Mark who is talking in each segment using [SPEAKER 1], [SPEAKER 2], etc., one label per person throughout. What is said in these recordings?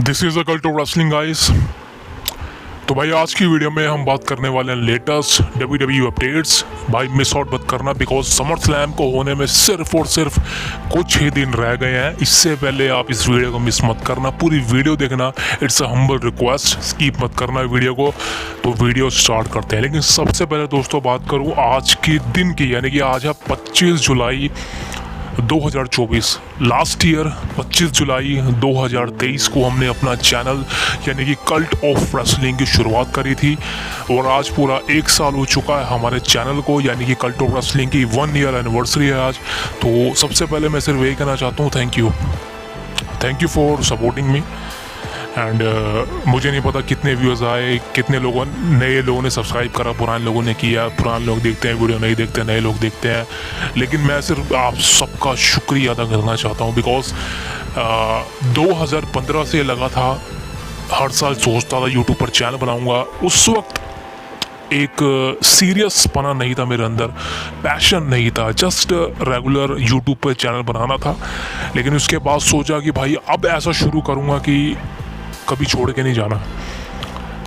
[SPEAKER 1] This is a cult of wrestling guys. तो भाई आज की वीडियो में हम बात करने वाले हैं लेटेस्ट WWE अपडेट्स। भाई मिस आउट मत करना बिकॉज समर स्लैम को होने में सिर्फ और सिर्फ कुछ ही दिन रह गए हैं। इससे पहले आप इस वीडियो को मिस मत करना, पूरी वीडियो देखना। It's a humble request, skip मत करना वीडियो को। तो वीडियो स्टार्ट करते हैं, लेकिन सबसे पहले दोस्तों बात करूँ आज के दिन की, यानी कि आज है 25 जुलाई 2024। लास्ट ईयर 25 जुलाई 2023 को हमने अपना चैनल यानी कि कल्ट ऑफ रेसलिंग की शुरुआत करी थी और आज पूरा 1 साल हो चुका है हमारे चैनल को, यानी कि कल्ट ऑफ रेसलिंग की 1 ईयर एनिवर्सरी है आज। तो सबसे पहले मैं सिर्फ यही कहना चाहता हूँ, thank you for supporting me. And मुझे नहीं पता कितने व्यूज़ आए, कितने लोगों नए लोगों ने सब्सक्राइब करा, पुराने लोगों ने किया। पुराने लोग देखते हैं वीडियो, नहीं देखते, नए लोग देखते हैं। लेकिन मैं सिर्फ आप सबका शुक्रिया अदा करना चाहता हूँ बिकॉज 2015 से लगा था, हर साल सोचता था यूट्यूब पर चैनल बनाऊँगा। उस वक्त एक सीरियस पना नहीं था मेरे अंदर, पैशन नहीं था, जस्ट रेगुलर यूट्यूब पर चैनल बनाना था। लेकिन उसके बाद सोचा कि भाई अब ऐसा शुरू करूँगा कि कभी छोड़ के नहीं जाना।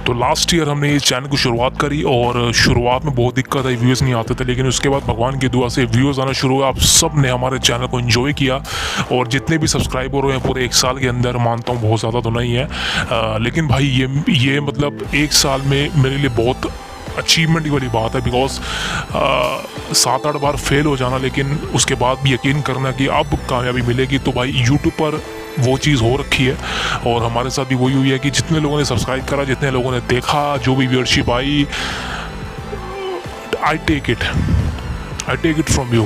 [SPEAKER 1] तो लास्ट ईयर हमने इस चैनल की शुरुआत करी और शुरुआत में बहुत दिक्कत आई, व्यूज़ नहीं आते थे। लेकिन उसके बाद भगवान की दुआ से व्यूज़ आना शुरू हुआ। आप सब ने हमारे चैनल को एंजॉय किया और जितने भी सब्सक्राइबर हुए हैं पूरे 1 साल के अंदर, मानता हूँ बहुत ज़्यादा तो नहीं है, लेकिन भाई ये मतलब 1 साल में मेरे लिए बहुत अचीवमेंट वाली बात है। बिकॉज 7-8 बार फेल हो जाना, लेकिन उसके बाद भी यकीन करना कि अब कामयाबी मिलेगी। तो भाई यूट्यूब पर वो चीज़ हो रखी है और हमारे साथ भी वही हुई है कि जितने लोगों ने सब्सक्राइब करा, जितने लोगों ने देखा, जो भी व्यूअरशिप आई, I take it from you.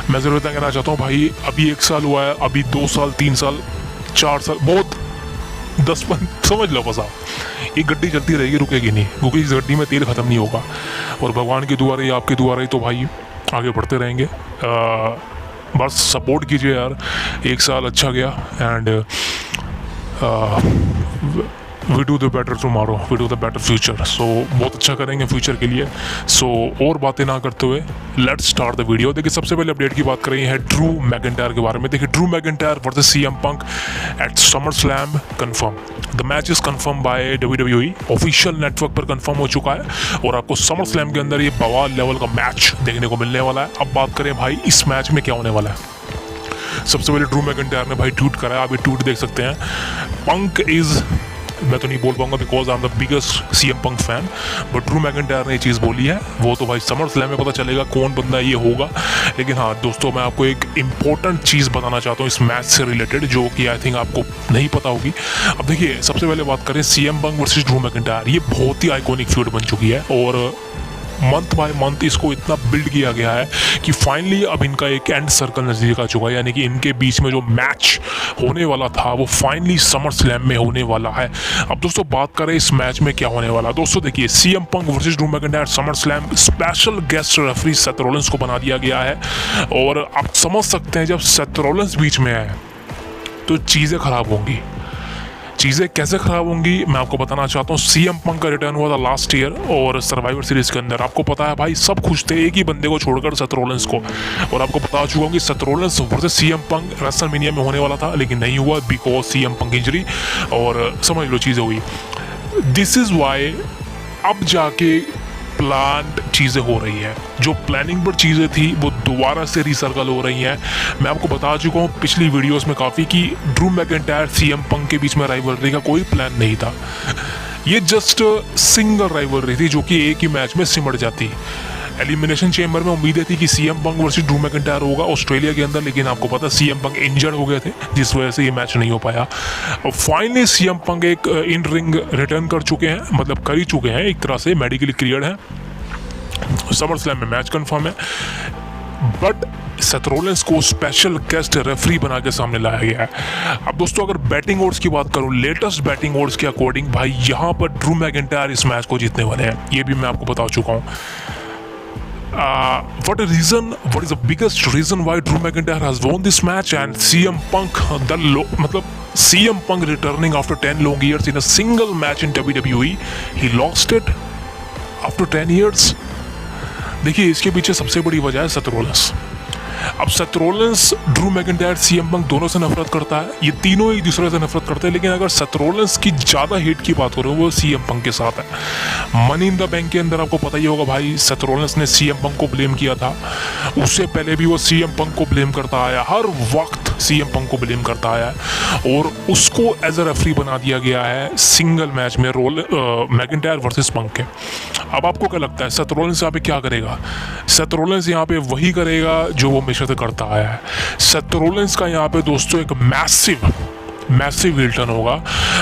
[SPEAKER 1] मैं ज़रूर इतना कहना चाहता हूँ भाई, अभी 1 साल हुआ है, अभी 2 साल, 3 साल, 4 साल, बहुत 10-15 समझ लो बस आप। ये गड्डी चलती रहेगी, रुकेगी नहीं, क्योंकि इस गड्डी में तेल ख़त्म नहीं होगा। और भगवान की दुआ रही, आपकी दुआ रही, तो भाई आगे बढ़ते रहेंगे। बस सपोर्ट कीजिए यार। 1 साल अच्छा गया and we do the better tomorrow, we do the better future. So बहुत अच्छा करेंगे फ्यूचर के लिए। सो और बातें ना करते हुए लेट्स स्टार्ट द वीडियो। देखिए सबसे पहले अपडेट की बात कर रही है ड्रू मैकिंटायर के बारे में। देखिए Drew McIntyre versus CM Punk at SummerSlam confirm. The match is confirm by WWE, official network पर कंफर्म हो चुका है और आपको समर स्लैम के अंदर ये बवाल लेवल का मैच देखने को मिलने वाला है। अब बात करें भाई इस मैच में क्या होने वाला है। सबसे पहले ड्रू मैकिंटायर ने भाई ट्वीट करा है, आप ये ट्वीट देख सकते हैं। पंक इज, मैं तो नहीं बोल पाऊंगा because I am the biggest CM Punk fan, but Drew McIntyre ने ये चीज़ बोली है। वो तो भाई समर स्लैम में पता चलेगा कौन बंदा ये होगा। लेकिन हाँ दोस्तों, मैं आपको एक इम्पोर्टेंट चीज़ बताना चाहता हूँ इस मैच से रिलेटेड, जो कि आई थिंक आपको नहीं पता होगी। अब देखिए सबसे पहले बात करें CM Punk versus Drew McIntyre. ये बहुत ही आइकॉनिक फ्यूड बन चुकी है और मंथ बाय मंथ इसको इतना बिल्ड किया गया है कि फाइनली अब इनका एक एंड सर्कल नज़दीक आ चुका है। यानी कि इनके बीच में जो मैच होने वाला था वो फाइनली समर स्लैम में होने वाला है। अब दोस्तों बात करें इस मैच में क्या होने वाला। दोस्तों देखिए CM Punk versus Drew McIntyre summer slam, special guest referee Seth Rollins को बना दिया गया है। और आप समझ सकते हैं जब सेथ रॉलिंस बीच में आए तो चीज़ें ख़राब होंगी। चीज़ें कैसे ख़राब होंगी मैं आपको बताना चाहता हूँ। सीएम पंक का रिटर्न हुआ था लास्ट ईयर और सर्वाइवर सीरीज़ के अंदर। आपको पता है भाई सब खुश थे एक ही बंदे को छोड़कर, सेथ रॉलिंस को। और आपको बता चुका हूँ कि सेथ रॉलिंस वर्सेस सीएम पंक रेसलमेनिया में होने वाला था, लेकिन नहीं हुआ बिकॉज सीएम पंक इंजरी। और समझ लो चीज़ें हुई। दिस इज़ वाई अब जाके प्लान्ड चीज़ें हो रही है। जो प्लानिंग पर चीज़ें थी वो दोबारा से रिसर्कल हो रही हैं। मैं आपको बता चुका हूँ पिछली वीडियोस में काफ़ी कि ड्रू मैकिंटायर सीएम पंक के बीच में राइवलरी का कोई प्लान नहीं था। ये जस्ट सिंगल राइवलरी थी जो कि एक ही मैच में सिमट जाती। एलिमिनेशन चेंबर में उम्मीदें थी कि CM Punk versus Drew McIntyre होगा ऑस्ट्रेलिया के अंदर, लेकिन आपको पता सीएम पंक इंजर्ड हो गए थे जिस वजह से ये मैच नहीं हो पाया। और फाइनली सीएम पंक एक इन रिंग रिटर्न कर चुके हैं, मतलब कर ही चुके हैं, एक तरह से मेडिकली क्लियर्ड है। समर स्लैम में मैच कंफर्म है, बट सेथ रॉलिंस को स्पेशल गेस्ट रेफरी बना के सामने लाया गया है। अब दोस्तों अगर बैटिंग ओड्स की बात करूं, लेटेस्ट बैटिंग ओड्स के अकॉर्डिंग भाई यहाँ पर ड्रू मैकिंटायर इस मैच को जीतने वाले हैं, ये भी मैं आपको बता चुका हूँ। what is the biggest reason why Drew McIntyre has won this match and CM Punk मतलब CM Punk returning after 10 long years in a single match in WWE, he lost it after 10 years। देखिए इसके पीछे सबसे बड़ी वजह है Seth Rollins. अब Seth Rollins, Drew McIntyre, CM Punk दोनों से नफरत करता है, ये तीनों एक दूसरे से नफरत करते हैं, लेकिन अगर सेथ रॉलिंस की ज़्यादा हेट की बात करूँ वो सीएम पंक के साथ है। मनी इन द बैंक के अंदर आपको पता ही होगा भाई, सेथ रॉलिंस ने सीएम पंक को ब्लेम किया था, उससे पहले भी वो सीएम पंक को ब्लेम करता आया, हर वक्त सीएम पंक को ब्लेम करता आया है, और उसको एज अ रेफरी बना दिया गया है सिंगल मैच में मैकिंटायर वर्सेस पंक के। अब आपको क्या लगता है सेथ रॉलिंस यहाँ पे क्या करेगा? सेथ रॉलिंस यहाँ पे वही करेगा जो वो हमेशा से करता आया है। सेथ रॉलिंस का यहाँ पे दोस्तों एक मैसिव हील टर्न होगा।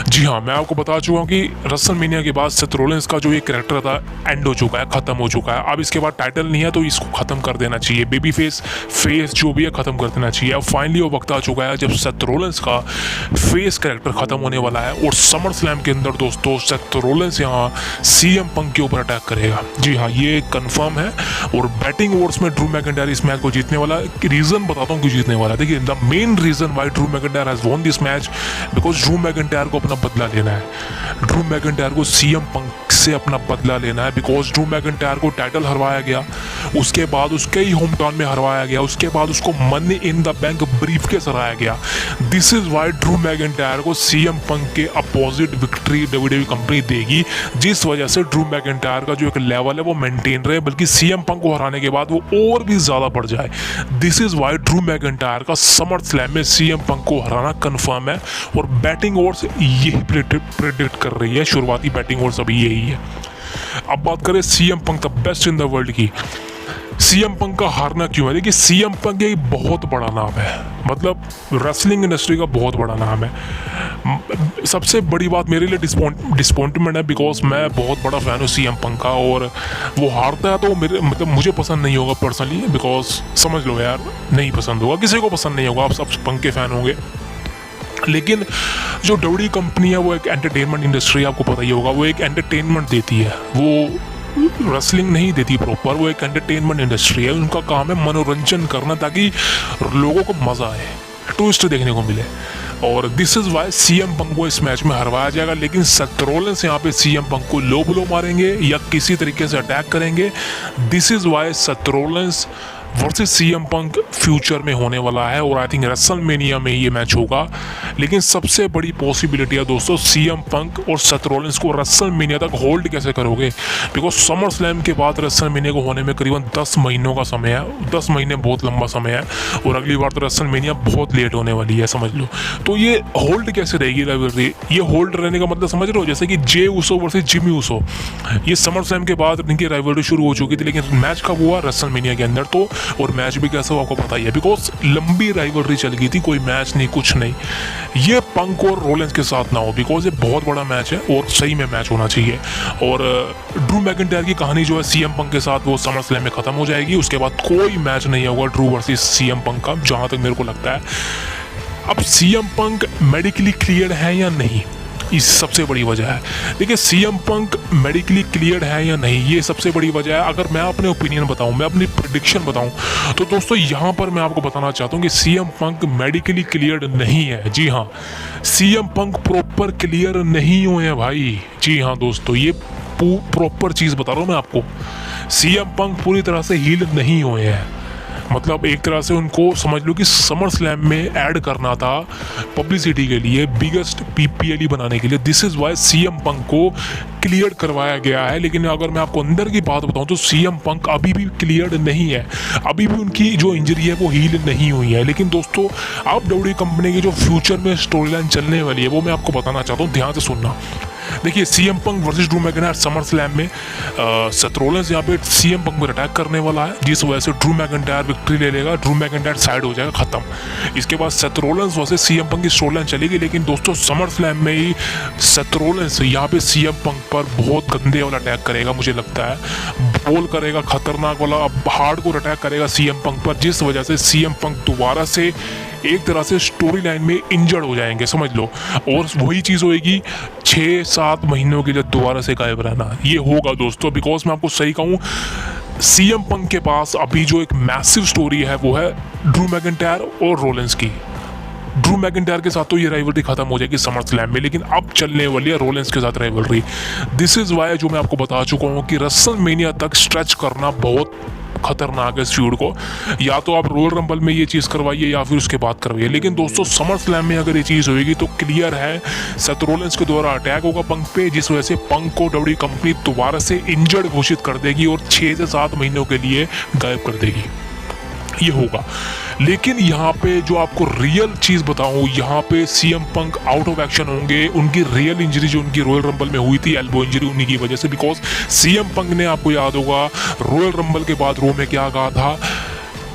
[SPEAKER 1] जी हाँ, मैं आपको बता चुका हूँ कि रेसलमेनिया के बाद सेथ रॉलिंस का जो ये कैरेक्टर था एंड हो चुका है, ख़त्म हो चुका है। अब इसके बाद टाइटल नहीं है तो इसको ख़त्म कर देना चाहिए, बेबी फेस जो भी है ख़त्म कर देना चाहिए। अब फाइनली वो वक्त आ चुका है जब सेथ रॉलिंस का फेस कैरेक्टर ख़त्म होने वाला है, और समर स्लैम के अंदर दोस्तों सेथ रॉलिंस यहाँ सीएम पंक के ऊपर अटैक करेगा। जी हाँ, ये कन्फर्म है, और बैटिंग ओवर्स में ड्रू मैकिंटायर इस मैच को जीतने वाला है। रीज़न बताता हूँ क्यों जीतने वाला है। देखिए, the main reason why Drew McIntyre has won this match, because Drew McIntyre को अपना बदला लेना है। ड्रू मैकिंटायर को सीएम पंक से अपना बदला लेना है, बिकॉज ड्रू मैकिंटायर को टाइटल हरवाया गया, उसके बाद उसके ही होम टाउन में हरवाया गया, उसके बाद उसको money in the bank briefcase हराया गया। This is why Drew McIntyre को सीएम पंक के अपोजिट विक्ट्री डब्ल्यूडब्ल्यूई कंपनी देगी, जिस वजह से ड्रू मैकिंटायर का जो एक लेवल है वो मेंटेन रहे, बल्कि सीएम पंक को हराने के बाद वो और भी ज़्यादा बढ़ जाए। This is why Drew McIntyre का समर स्लैम में सीएम पंक को हराना कन्फर्म है, और बैटिंग ओवर्स यही प्रेडिक्ट कर रही है, शुरुआती बैटिंग ओवर्स अभी यही है। अब बात करें CM Punk the best in the world की। सीएम पंक का हारना क्यों है? देखिए, सीएम पंक एक बहुत बड़ा नाम है, मतलब रेसलिंग इंडस्ट्री का बहुत बड़ा नाम है। सबसे बड़ी बात मेरे लिए डिसअपॉइंटमेंट है, बिकॉज मैं बहुत बड़ा फ़ैन हूँ सीएम पंक का, और वो हारता है तो मुझे पसंद नहीं होगा पर्सनली, बिकॉज समझ लो यार, नहीं पसंद होगा, किसी को पसंद नहीं होगा, आप सब पंक के फ़ैन होंगे। लेकिन जो डब्ल्यूडब्ल्यूई कंपनी है वो एक एंटरटेनमेंट इंडस्ट्री, आपको पता ही होगा, वो एक एंटरटेनमेंट देती है, वो रेसलिंग नहीं देती प्रॉपर, वो एक एंटरटेनमेंट इंडस्ट्री है। उनका काम है मनोरंजन करना, ताकि लोगों को मज़ा आए, ट्विस्ट देखने को मिले। और this is why CM Punk को इस मैच में हरवाया जाएगा, लेकिन सेथ रॉलिंस यहाँ पे सीएम पंक को लो ब्लो मारेंगे या किसी तरीके से अटैक करेंगे। This is why Seth Rollins versus CM punk future में होने वाला है, और आई थिंक रेसलमेनिया में ये मैच होगा। लेकिन सबसे बड़ी पॉसिबिलिटी है दोस्तों, सीएम पंक और सेथ रॉलिंस को रेसलमेनिया तक होल्ड कैसे करोगे, बिकॉज समर स्लैम के बाद रेसलमेनिया को होने में करीबन 10 महीनों का समय है। 10 महीने बहुत लंबा समय है, और अगली बार तो रेसलमेनिया बहुत लेट होने वाली है, समझ लो। तो ये होल्ड कैसे रहेगी राइवलरी? ये होल्ड रहने का मतलब समझ रहे हो, जैसे कि Jey Uso versus Jimmy Uso, ये समर स्लैम के बाद इनकी राइवलरी शुरू हो चुकी थी, लेकिन मैच कब हुआ? रेसलमेनिया के अंदर। तो और मैच भी कैसा हो आपको पता ही है, बिकॉज लंबी राइवलरी चल गई थी, कोई मैच नहीं, कुछ नहीं। ये पंक और रॉलिंस के साथ ना हो, बिकॉज ये बहुत बड़ा मैच है और सही में मैच होना चाहिए। और ड्रू मैकिंटायर की कहानी जो है सीएम पंक के साथ वो समर स्लैम में ख़त्म हो जाएगी, उसके बाद कोई मैच नहीं होगा ड्रू वर्सेस सीएम पंक का, जहाँ तक मेरे को लगता है। अब सीएम पंक मेडिकली क्लियर है या नहीं, इस सबसे बड़ी वजह है। देखिए, सीएम पंक मेडिकली क्लियर्ड है या नहीं, ये सबसे बड़ी वजह है। अगर मैं अपने ओपिनियन बताऊं, मैं अपनी प्रेडिक्शन बताऊं, तो दोस्तों यहाँ पर मैं आपको बताना चाहता हूँ कि सीएम पंक मेडिकली क्लियर्ड नहीं है। जी हाँ, सीएम पंक प्रॉपर क्लियर नहीं हुए हैं भाई। जी हाँ दोस्तों, ये प्रॉपर चीज़ बता रहा हूँ मैं आपको, सीएम पंक पूरी तरह से हील नहीं हुए हैं। मतलब एक तरह से उनको समझ लो कि समर स्लैम में ऐड करना था पब्लिसिटी के लिए, बिगेस्ट पीपीएल बनाने के लिए। This is why CM Punk को क्लियर करवाया गया है। लेकिन अगर मैं आपको अंदर की बात बताऊं तो सीएम पंक अभी भी क्लियर्ड नहीं है, अभी भी उनकी जो इंजरी है वो हील नहीं हुई है। लेकिन दोस्तों, आप डब्ल्यूडब्ल्यूई कंपनी की जो फ्यूचर में स्टोरी लाइन चलने वाली है वो मैं आपको बताना चाहता हूँ, ध्यान से सुनना। देखिए, CM Punk versus Drew McIntyre summer slam में सेथ रॉलिंस यहाँ पे सीएम पंक पर अटैक करने वाला है, जिस वजह से ड्रू मैकिंटायर विक्ट्री ले लेगा, ड्रू मैकिंटायर साइड हो जाएगा, खत्म। इसके बाद सेथ रॉलिंस वर्सेस सीएम पंक की स्टोरी लाइन चलेगी। लेकिन दोस्तों, समर स्लैम में ही सेथ रॉलिंस यहाँ पे सीएम पंक पर बहुत गंदे वाला अटैक करेगा, मुझे लगता है बॉल करेगा, खतरनाक वाला हार्डकोर अटैक करेगा सीएम पंक पर, जिस वजह से सीएम पंक दोबारा से एक तरह से स्टोरी लाइन में इंजर्ड हो जाएंगे, समझ लो। और वही चीज़ होएगी 6-7 महीनों के लिए दोबारा से गायब रहना, ये होगा दोस्तों। बिकॉज मैं आपको सही कहूँ, सीएम पंक के पास अभी जो एक मैसिव स्टोरी है वो है ड्रू मैकिंटायर और रॉलिंस की। ड्रू मैकिंटायर के साथ तो ये राइवलरी खत्म हो जाएगी समर स्लैम में, लेकिन अब चलने वाली है रॉलिंस के साथ राइवलरी। दिस इज़ वाई जो मैं आपको बता चुका हूँ कि रेसलमेनिया तक स्ट्रेच करना बहुत खतरनाक है इस फ्यूड को। या तो आप रॉयल रंबल में ये चीज़ करवाइए या फिर उसके बाद करवाइए, लेकिन दोस्तों समर स्लैम में अगर ये चीज़ होगी तो क्लियर है सेथ रॉलिंस के द्वारा अटैक होगा पंक पे, जिस वजह से पंक को डब्ल्यूडब्ल्यूई कंपनी दोबारा से इंजर्ड घोषित कर देगी और 6 से 7 महीनों के लिए गायब कर देगी। ये होगा। लेकिन यहाँ पे जो आपको रियल चीज़ बताऊँ, यहाँ पे CM Punk out of action होंगे। उनकी रियल इंजरी जो उनकी रॉयल रंबल में हुई थी, एल्बो इंजरी, उन्हीं की वजह से। बिकॉज सीएम पंक ने, आपको याद होगा, रॉयल रंबल के बाद रो में क्या कहा था,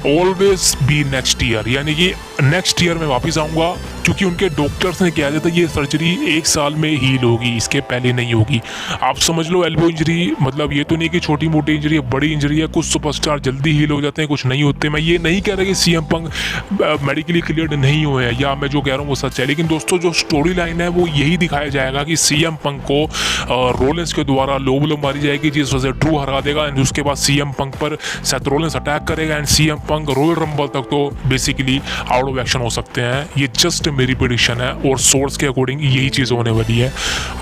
[SPEAKER 1] ऑलवेज बी नेक्स्ट ईयर, यानी कि नेक्स्ट ईयर में वापस आऊँगा, क्योंकि उनके डॉक्टर्स ने कहा था ये सर्जरी 1 साल में हील होगी, इसके पहले नहीं होगी। आप समझ लो एल्बो इंजरी मतलब ये तो नहीं कि छोटी मोटी इंजरी है, बड़ी इंजरी है। कुछ सुपरस्टार जल्दी हील हो जाते हैं, कुछ नहीं होते। मैं ये नहीं कह रहा कि सीएम पंक मेडिकली क्लियर्ड नहीं हुए हैं, या मैं जो कह रहा हूँ वो सच है, लेकिन दोस्तों जो स्टोरी लाइन है वो यही दिखाया जाएगा कि सीएम पंक को रोलेंस के द्वारा लो ब्लो मारी जाएगी, जिस वजह से ड्रू हरा देगा, एंड उसके बाद सीएम पंक पर सेथ रॉलिंस अटैक करेगा, and CM Punk royal rumble तक तो बेसिकली आउट ऑफ एक्शन हो सकते हैं। ये जस्ट मेरी प्रेडिक्शन है और सोर्स के अकॉर्डिंग यही चीज़ होने वाली है।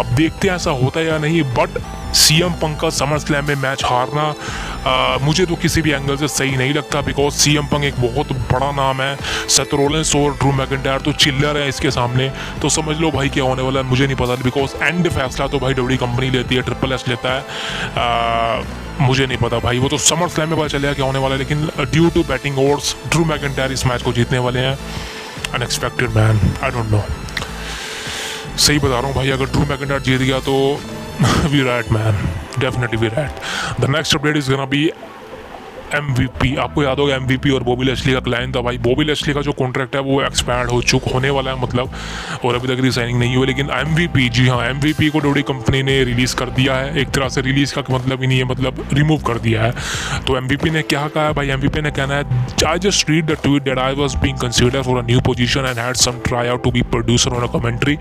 [SPEAKER 1] अब देखते हैं ऐसा होता है या नहीं, बट सीएम पंक का समर स्लैम में मैच हारना मुझे तो किसी भी एंगल से सही नहीं लगता, बिकॉज सीएम पंक एक बहुत बड़ा नाम है। सेथ रॉलिंस और ड्रू मैकिंटायर तो चिल्लर है इसके सामने, तो समझ लो भाई क्या होने वाला है मुझे नहीं पता, बिकॉज एंड फैसला तो भाई डब्ल्यूडब्ल्यूई कंपनी लेती है, ट्रिपल एच लेता है। मुझे नहीं पता भाई, वो तो समर स्लैम में पता चलेगा क्या होने वाला है, लेकिन due to betting odds Drew McIntyre इस मैच को जीतने वाले हैं। Unexpected man, I don't know, सही बता रहा हूँ भाई, अगर ड्रू मैकिंटायर जीत गया तो we right man, definitely we right. The next update is gonna be MVP। आपको याद होगा MVP और बॉबी लैशली का क्लाइंट था भाई। बॉबी लैशली का जो कॉन्ट्रैक्ट है वो एक्सपायर्ड होने वाला है मतलब, और अभी तक रिसाइनिंग नहीं हुई, लेकिन MVP, जी हाँ, MVP को डब्ल्यूडब्ल्यूई कंपनी ने रिलीज़ कर दिया है। एक तरह से रिलीज़ का मतलब ही नहीं है, मतलब रिमूव कर दिया है। तो MVP ने क्या कहा है भाई, MVP ने कहना है, I just read the tweet that I was being considered for a new position and had some try out to be producer on a commentary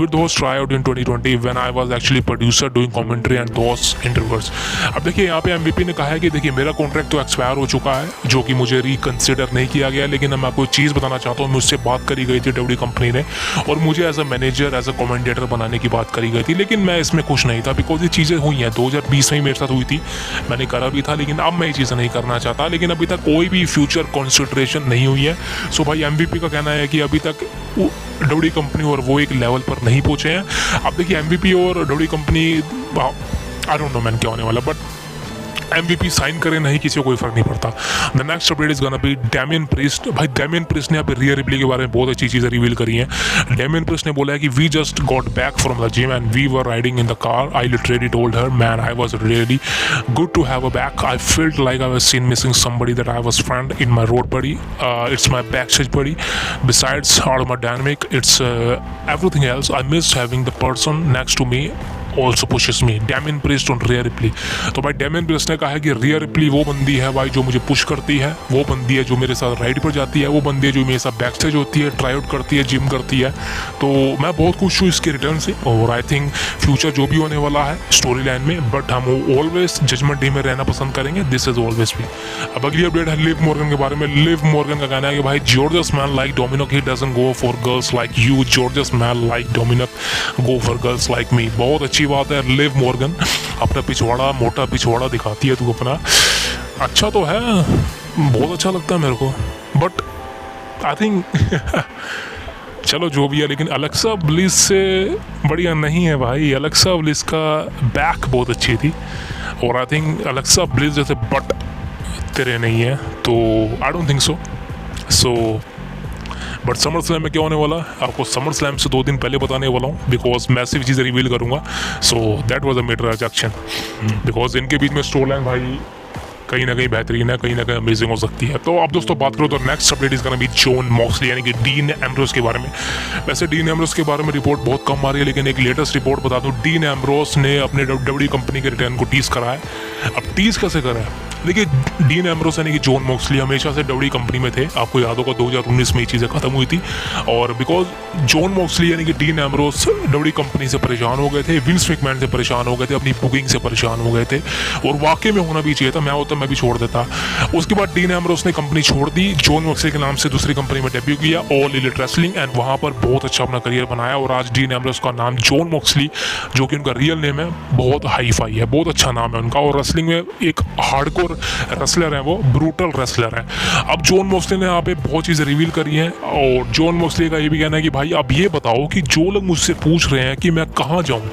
[SPEAKER 1] with those try out in 2020 when I was actually producer doing commentary and those interviews. अब देखिए यहाँ पे MVP ने कहा है कि देखिए मेरा कॉन्ट्रैक्ट तो एक्सपायर हो चुका है, जो कि मुझे रिकंसिडर नहीं किया गया, लेकिन मैं आपको चीज़ बताना चाहता हूँ, मुझसे बात करी गई थी डब्ल्यूडब्ल्यूई कंपनी ने, और मुझे as a manager, as a commentator बनाने की बात करी गई थी, लेकिन मैं इसमें खुश नहीं था, बिकॉज ये चीज़ें हुई हैं 2020 में ही मेरे साथ हुई थी, मैंने करा भी था, लेकिन अब मैं ये चीज़ें नहीं करना चाहता। लेकिन अभी तक कोई भी फ्यूचर कंसिडरेशन नहीं हुई है। सो भाई MVP का कहना है कि अभी तक डब्ल्यूडब्ल्यूई कंपनी और वो एक लेवल पर नहीं पहुँचे हैं। अब देखिए MVP और WWE company, I don't no man क्या होने वाला, बट MVP साइन करे नहीं, किसी को कोई फर्क नहीं पड़ता। The next update is gonna B Damian priest. भाई डैमियन प्रीस्ट ने यहाँ पे रियर रिप्ले के बारे में बहुत अच्छी चीज़ें रिवील करी हैं। डैमियन प्रीस्ट ने बोला है कि we just got back from the gym and we were riding in the car, I literally told her man I was really good to have a back, I felt like I was seen missing somebody that I was friend in my road buddy, it's my backstage buddy, besides aerodynamic it's everything else, I miss having the person next to me also pushes me। Damian priest on rear replay. तो भाई Damian priest ने कहा है कि rear replay वो बंदी है भाई जो मुझे पुश करती है, वो बंदी है जो मेरे साथ राइड पर जाती है, वो बंदी है जो मेरे साथ बैक स्टेज होती है, ट्राई आउट करती है, जिम करती है। तो मैं बहुत खुश हूँ इसके रिटर्न से, और आई थिंक फ्यूचर जो भी होने वाला है स्टोरी लाइन में, बट हम ऑलवेज जजमेंट डे में रहना पसंद करेंगे, दिस इज ऑलवेज भी। अब अगली अपडेट है लिव मॉर्गन के बारे में। लिव मॉर्गन का कहना है कि भाई gorgeous man like Dominic, he doesn't go for girls like you, gorgeous man like Dominic go for girls like me. बहुत अच्छी बात है, लिव मॉर्गन अपना पिछवाड़ा, मोटा पिछवाड़ा दिखाती है तू अपना, अच्छा तो है, बहुत अच्छा लगता है मेरे को, बट आई थिंक चलो जो भी है, लेकिन अलेक्सा ब्लिस से बढ़िया नहीं है भाई। अलेक्सा ब्लिस का बैक बहुत अच्छी थी, और आई थिंक अलेक्सा ब्लिस जैसे बट तेरे नहीं है, तो I don't think so but summer slam में क्या होने वाला आपको समर स्लैम से 2 दिन पहले बताने वाला हूँ, बिकॉज मैसिव चीज़ें रिवील करूँगा। So that was a major rejection, because इनके बीच में स्टोरी लाइन भाई कहीं ना कहीं बेहतरीन है, कहीं ना कहीं अमेजिंग हो सकती है। तो अब दोस्तों बात करो तो next update is gonna B John Moxley, यानी कि डीन एम्ब्रोस के बारे में। वैसे डीन एम्ब्रोस के बारे में रिपोर्ट बहुत कम आ रही है, लेकिन एक लेटेस्ट रिपोर्ट बता दूँ, डीन एम्ब्रोस ने अपने डब्ल्यूडब्ल्यूई कंपनी के रिटर्न को टीज करा है। अब टीज कैसे करा है, देखिए डीन एम्ब्रोस यानी कि जॉन मॉक्सली हमेशा से डब्ल्यूडब्ल्यूई कंपनी में थे, आपको याद होगा 2019 में ये चीज़ें खत्म हुई थी, और बिकॉज जॉन मॉक्सली यानी कि डीन एम्ब्रोस डब्ल्यूडब्ल्यूई कंपनी से परेशान हो गए थे, विंस मैकमैन से परेशान हो गए थे, अपनी बुकिंग से परेशान हो गए थे, और वाकई में होना भी चाहिए था, मैं होता मैं भी छोड़ देता। उसके बाद डीन एम्ब्रोस ने कंपनी छोड़ दी, जॉन मॉक्सली के नाम से दूसरी कंपनी में डेब्यू किया, ऑल एलिट रेसलिंग, एंड वहाँ पर बहुत अच्छा अपना करियर बनाया, और आज डीन एम्ब्रोस का नाम जॉन मॉक्सली, जो कि उनका रियल नेम है, बहुत हाई फाई है, बहुत अच्छा नाम है उनका, और रेसलिंग में एक हार्डकोर हार्डकोर रेसलर हैं, वो ब्रूटल रेसलर हैं। अब जॉन मॉक्सली ने यहाँ पे बहुत चीज़ें रिवील करी हैं और जॉन मॉक्सली का ये भी कहना है कि भाई अब ये बताओ कि जो लोग मुझसे पूछ रहे हैं कि मैं कहाँ जाऊँ,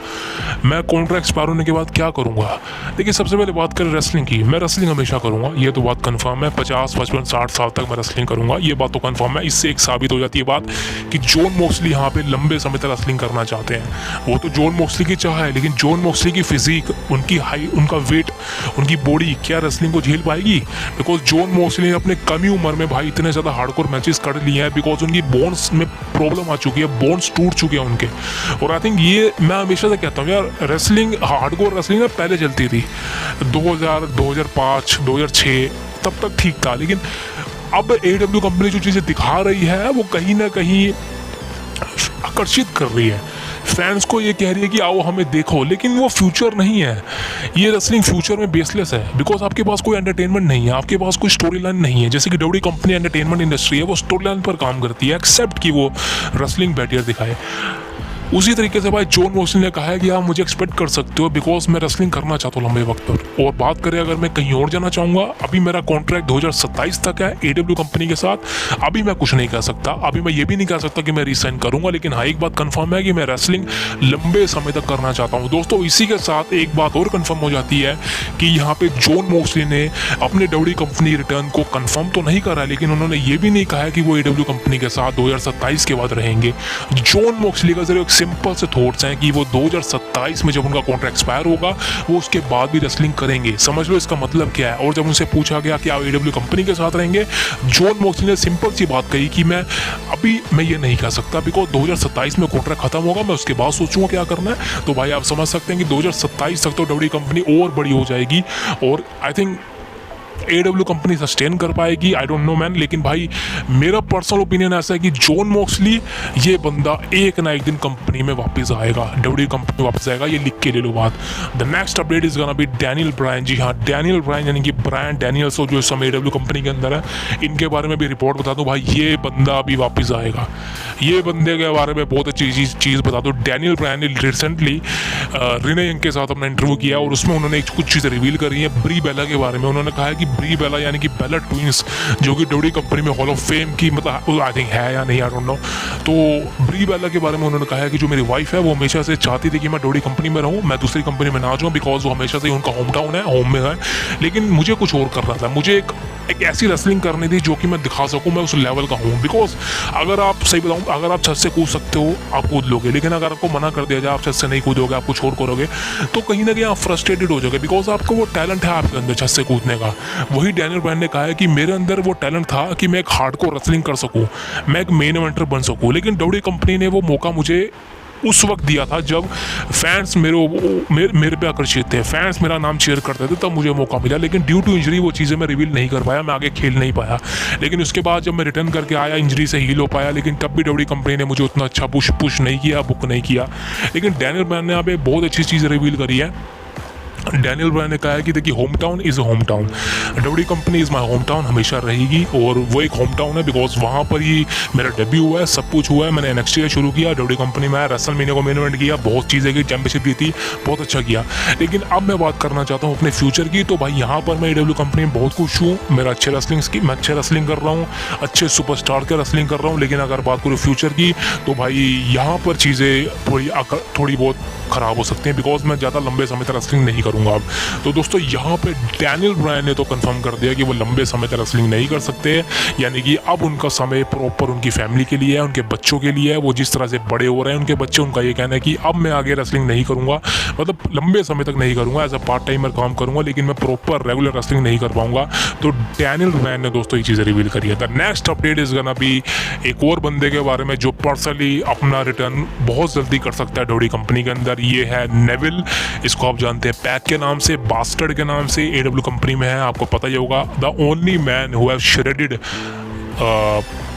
[SPEAKER 1] मैं कॉन्ट्रैक्ट एक्सपायर होने के बाद क्या करूँगा। देखिए सबसे पहले बात करें रेसलिंग की, मैं रेसलिंग हमेशा करूँगा, ये तो बात कन्फर्म है। 50, 55, 60 साल तक मैं रेसलिंग करूँगा, ये बात तो कन्फर्म है। इससे एक साबित हो जाती है बात कि जॉन मॉक्सली यहाँ पे लंबे समय तक रेसलिंग करना चाहते हैं। वो तो जॉन मॉक्सली की चाह है, लेकिन जॉन मॉक्सली की फिजिक, उनकी हाइट, उनका वेट, उनकी बॉडी क्या रेसलिंग को झेल पाएगी? बिकॉज जॉन मॉक्सली ने अपने कम ही उम्र में भाई इतने ज़्यादा हार्डकोर मैचेस कर लिए हैं, बिकॉज उनकी बोन्स में प्रॉब्लम आ चुकी है, बोन्स टूट चुके हैं उनके। और आई थिंक ये मैं हमेशा से कहता हूँ यार, रेसलिंग, हार्डकोर रेसलिंग ना पहले चलती थी 2000, 2005, 2006 तब तक ठीक था, लेकिन अब AEW कंपनी जो चीज़ें दिखा रही है वो कहीं ना कहीं आकर्षित कर रही है फैंस को। ये कह रही है कि आओ हमें देखो, लेकिन वो फ्यूचर नहीं है। ये रेसलिंग फ्यूचर में बेसलेस है, बिकॉज आपके पास कोई एंटरटेनमेंट नहीं है, आपके पास कोई स्टोरी लाइन नहीं है। जैसे कि WWE कंपनी एंटरटेनमेंट इंडस्ट्री है, वो स्टोरी लाइन पर काम करती है, एक्सेप्ट कि वो रेसलिंग बैटियर दिखाए। उसी तरीके से भाई जॉन मॉक्सली ने कहा है कि आप मुझे एक्सपेक्ट कर सकते हो, बिकॉज मैं रेसलिंग करना चाहता हूँ लंबे वक्त पर। और बात करें अगर मैं कहीं और जाना चाहूँगा, अभी मेरा कॉन्ट्रैक्ट 2027 तक है AEW कंपनी के साथ। अभी मैं कुछ नहीं कह सकता, अभी मैं ये भी नहीं कह सकता कि मैं रिसाइन करूँगा, लेकिन हाँ एक बात कन्फर्म है कि मैं रेसलिंग लंबे समय तक करना चाहता हूँ। दोस्तों इसी के साथ एक बात और कन्फर्म हो जाती है कि यहाँ पे जॉन मॉक्सली ने अपने WWE कंपनी रिटर्न को कन्फर्म तो नहीं करा, लेकिन उन्होंने ये भी नहीं कहा कि वो AEW कंपनी के साथ 2027 के बाद रहेंगे। जॉन मॉक्सली का सिर्फ एक सिंपल से थॉट्स हैं कि वो 2027 में जब उनका कॉन्ट्रैक्ट एक्सपायर होगा वो उसके बाद भी रेसलिंग करेंगे। समझ लो इसका मतलब क्या है। और जब उनसे पूछा गया कि आप AEW कंपनी के साथ रहेंगे, जॉन मॉक्सली ने सिंपल सी बात कही कि मैं ये नहीं कह सकता, बिकॉज 2027 में कॉन्ट्रैक्ट खत्म होगा, मैं उसके बाद सोचूंगा क्या करना है। तो भाई आप समझ सकते हैं कि 2027 तक तो WWE कंपनी और बड़ी हो जाएगी और I think AEW company sustain कर पाएगी। आई डोंट नो मैन, लेकिन भाई मेरा पर्सनल ओपिनियन ऐसा है कि जॉन मॉक्सली ये बंदा एक ना एक दिन कंपनी में वापस आएगा, WWE कंपनी में वापस आएगा, ये लिख के ले लो बात। The next update is gonna be Daniel Bryan. जी हाँ, डैनियल ब्रायन यानी कि ब्रायन डैनियल्स जो इस समय AEW कंपनी के अंदर है, इनके बारे में भी रिपोर्ट बता दूँ भाई, ये बंदा अभी वापस आएगा। ये बंदे के बारे में बहुत अच्छी चीज़ बता दो। डैनियल ब्रायन ने रिसेंटली रिने यंग के साथ अपना इंटरव्यू किया और उसमें उन्होंने कुछ चीज़ें रिवील करी हैं ब्री बेला के बारे में। उन्होंने कहा है कि ब्री बेला यानी कि बेला ट्विंस, जो कि WWE कंपनी में हॉल ऑफ फेम की मतलब आई थिंक है या नहीं, आई डोंट नो। तो ब्री बेला के बारे में उन्होंने कहा है कि जो मेरी वाइफ है वो हमेशा से चाहती थी कि मैं WWE कंपनी में रहूँ, मैं दूसरी कंपनी में ना जाऊँ, बिकॉज वो हमेशा से उनका होम टाउन है, होम में है। लेकिन मुझे कुछ और करना था, मुझे एक ऐसी रेसलिंग करनी थी जो कि मैं दिखा सकूँ मैं उस लेवल का हूँ। बिकॉज अगर आप सही बताऊँ, अगर आप छत से कूद सकते हो आप कूद लोगे, लेकिन अगर आपको मना कर दिया जाए आप छत से नहीं कूदोगे, आप कुछ और करोगे, तो कहीं ना कहीं आप फ्रस्ट्रेटेड हो जाओगे, बिकॉज आपको वो टैलेंट है आपके अंदर छत से कूदने का। वही डैनियल ब्रायन ने कहा है कि मेरे अंदर वो टैलेंट था कि मैं एक हार्डकोर रेसलिंग कर सकूँ, मैं एक मेन इवेंटर बन सकूँ, लेकिन WWE कंपनी ने वो मौका मुझे उस वक्त दिया था जब फैंस मेरे पे आकर्षित थे, फैंस मेरा नाम शेयर करते थे, तब मुझे मौका मिला। लेकिन ड्यू टू इंजरी वो चीज़ें मैं रिवील नहीं कर पाया, मैं आगे खेल नहीं पाया। लेकिन उसके बाद जब मैं रिटर्न करके आया, इंजरी से हील हो पाया, लेकिन तब भी WWE कंपनी ने मुझे उतना अच्छा पुश नहीं किया, बुक नहीं किया। लेकिन डैनियल ब्रायन ने यहाँ पे बहुत अच्छी चीज़ रिवील करी है। डैनियल ब्रायन ने कहा है कि देखिए home town is a home town, WWE company is my home town, हमेशा रहेगी। और वो एक होम टाउन है बिकॉज वहाँ पर ही मेरा डेब्यू हुआ है, सब कुछ हुआ है। मैंने NXT का शुरू किया, WWE कंपनी में आया, रेसलमेनिया को मेन इवेंट किया, बहुत चीज़ें की, चैंपियनशिप जीती, बहुत अच्छा किया। लेकिन अब मैं बात करना चाहता हूँ अपने फ्यूचर की। तो भाई यहाँ पर मैं AEW कंपनी में बहुत खुश हूँ, मेरा अच्छे रेसलिंग कर रहा हूँ, अच्छे सुपरस्टार के रेसलिंग कर रहा हूँ। लेकिन अगर बात करूँ फ्यूचर की तो भाई यहाँ पर चीज़ें थोड़ी बहुत ख़राब हो सकती हैं, बिकॉज मैं ज़्यादा लंबे समय तक रेसलिंग नहीं करूँगा अब। तो दोस्तों यहाँ पे डैनियल ब्रायन ने तो कंफर्म कर दिया कि वो लंबे समय तक रेसलिंग नहीं कर सकते, यानी कि अब उनका समय प्रॉपर उनकी फैमिली के लिए है, उनके बच्चों के लिए है। वो जिस तरह से बड़े हो रहे हैं उनके बच्चे, उनका ये कहना है कि अब मैं आगे रेसलिंग नहीं करूँगा, मतलब लंबे समय तक नहीं करूँगा, एज अ पार्ट टाइमर काम करूँगा, लेकिन मैं प्रॉपर रेगुलर रेसलिंग नहीं कर पाऊँगा। तो डैनियल ब्रायन ने दोस्तों ये चीज़ें रिवील करी है। The next update is gonna B एक और बंदे के बारे में जो पर्सनली अपना रिटर्न बहुत जल्दी कर सकता है WWE कंपनी के अंदर। ये है नेविल, इसको आप जानते हैं पैक के नाम से, बास्टर्ड के नाम से, AEW कंपनी में है, आपको पता ही होगा। The only man who have shredded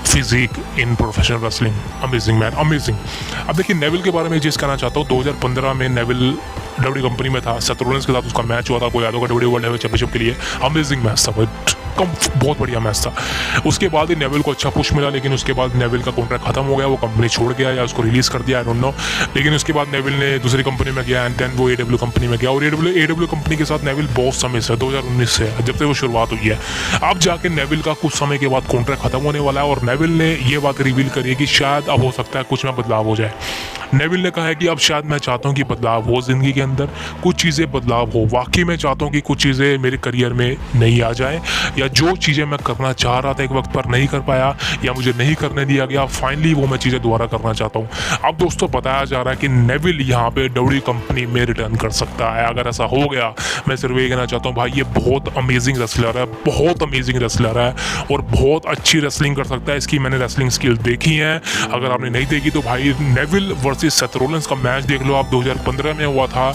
[SPEAKER 1] physique in professional wrestling, amazing man, amazing. अब देखिए नेविल के बारे में चीज़ कहना चाहता हूँ। 2015 में नेविल WWE कंपनी में था, सेथ रॉलिंस के साथ उसका मैच हुआ था, कोई याद होगा, WWE वर्ल्ड हेवीवेट चैंपियनशिप के लिए, अमेजिंग मैच था, बट बहुत बढ़िया मैच था। उसके बाद ही नेविल को अच्छा पुश मिला, लेकिन उसके बाद नेविल का कॉन्ट्रैक्ट खत्म हो गया, वो कंपनी छोड़ गया या उसको रिलीज़ कर दिया, आई डोंट नो। लेकिन उसके बाद नेविल ने दूसरी कंपनी में गया एंड देन वो AW कंपनी में गया, और AW कंपनी के साथ नेविल बहुत समय से 2019 से जब से वो शुरुआत हुई है। अब जाके नेविल का कुछ समय के बाद कॉन्ट्रैक्ट खत्म होने वाला है, और नेविल ने ये बात रिवील करी है कि शायद अब हो सकता है कुछ में बदलाव हो जाए। नेविल ने कहा है कि अब शायद मैं चाहता हूँ कि बदलाव हो ज़िंदगी के अंदर, कुछ चीज़ें बदलाव हो। वाकई मैं चाहता हूँ कि कुछ चीज़ें मेरे करियर में नहीं आ जाएं, या जो चीज़ें मैं करना चाह रहा था एक वक्त पर नहीं कर पाया या मुझे नहीं करने दिया गया, फाइनली वो मैं चीज़ें दोबारा करना चाहता हूँ। अब दोस्तों बताया जा रहा है कि नेविल यहाँ पे WWE कंपनी में रिटर्न कर सकता है। अगर ऐसा हो गया, मैं सिर्फ ये कहना चाहता हूँ भाई ये बहुत अमेजिंग रेसलर है, बहुत अमेजिंग रेसलर है और बहुत अच्छी रेसलिंग कर सकता है। इसकी मैंने रेसलिंग स्किल्स देखी हैं, अगर आपने नहीं देखी तो भाई नेविल वर्सेस सेथ रोलिंस का मैच देख लो आप, 2015 में हुआ था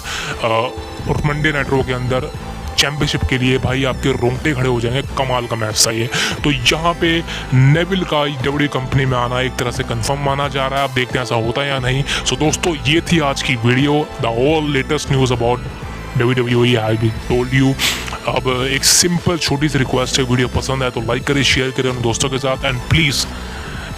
[SPEAKER 1] और मंडे नाइट रो के अंदर चैंपियनशिप के लिए। भाई आपके रोंगटे खड़े हो जाएंगे, कमाल का मैच था ये। तो यहाँ पे नेविल का WWE कंपनी में आना एक तरह से कंफर्म माना जा रहा है, अब देखते हैं ऐसा होता है या नहीं। सो दोस्तों ये थी आज की video, the all latest news about WWE I be told you. अब एक सिंपल छोटी सी रिक्वेस्ट है, वीडियो पसंद है तो लाइक करें, शेयर करें उन दोस्तों के साथ, एंड प्लीज़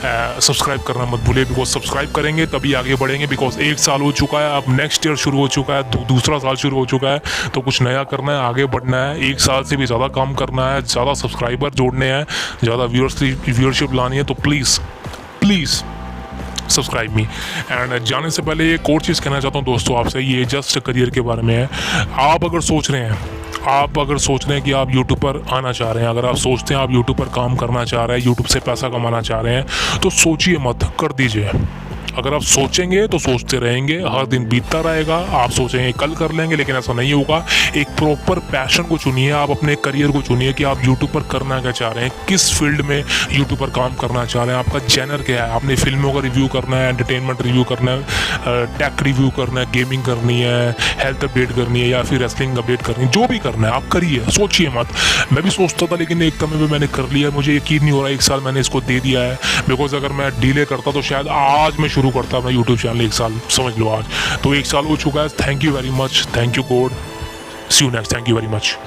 [SPEAKER 1] सब्सक्राइब करना मत भूलिए, बिकॉज सब्सक्राइब करेंगे तभी आगे बढ़ेंगे। बिकॉज एक साल हो चुका है, अब नेक्स्ट ईयर शुरू हो चुका है, दूसरा साल शुरू हो चुका है, तो कुछ नया करना है, आगे बढ़ना है, एक साल से भी ज़्यादा काम करना है, ज़्यादा सब्सक्राइबर जोड़ने हैं, ज़्यादा व्यूअरशिप लानी है। तो प्लीज़ सब्सक्राइब मी। एंड जाने से पहले एक और चीज़ कहना चाहता हूँ दोस्तों आपसे, ये जस्ट करियर के बारे में है। आप अगर सोच रहे हैं कि आप यूट्यूब पर आना चाह रहे हैं, अगर आप सोचते हैं आप यूट्यूब पर काम करना चाह रहे हैं, यूट्यूब से पैसा कमाना चाह रहे हैं, तो सोचिए मत, कर दीजिए। अगर आप सोचेंगे तो सोचते रहेंगे, हर दिन बीतता रहेगा, आप सोचेंगे कल कर लेंगे, लेकिन ऐसा नहीं होगा। एक प्रॉपर पैशन को चुनिए, आप अपने करियर को चुनिए कि आप यूट्यूब पर करना क्या चाह रहे हैं, किस फील्ड में यूट्यूब पर काम करना चाह रहे हैं, आपका जेनर क्या है। आपने फिल्मों का रिव्यू करना है, एंटरटेनमेंट रिव्यू करना है, टेक रिव्यू करना है, गेमिंग करनी है, हेल्थ अपडेट करनी है, या फिर रेसलिंग अपडेट करनी है, जो भी करना है आप करिए, सोचिए मत। मैं भी सोचता था, लेकिन एक समय में मैंने कर लिया, मुझे यकीन नहीं हो रहा, एक साल मैंने इसको दे दिया है। बिकॉज अगर मैं डिले करता तो शायद आज मैं शुरू करता अपना यूट्यूब चैनल, एक साल समझ लो आज, तो एक साल हो चुका है। Thank you very much, thank you God, see you next, thank you very much.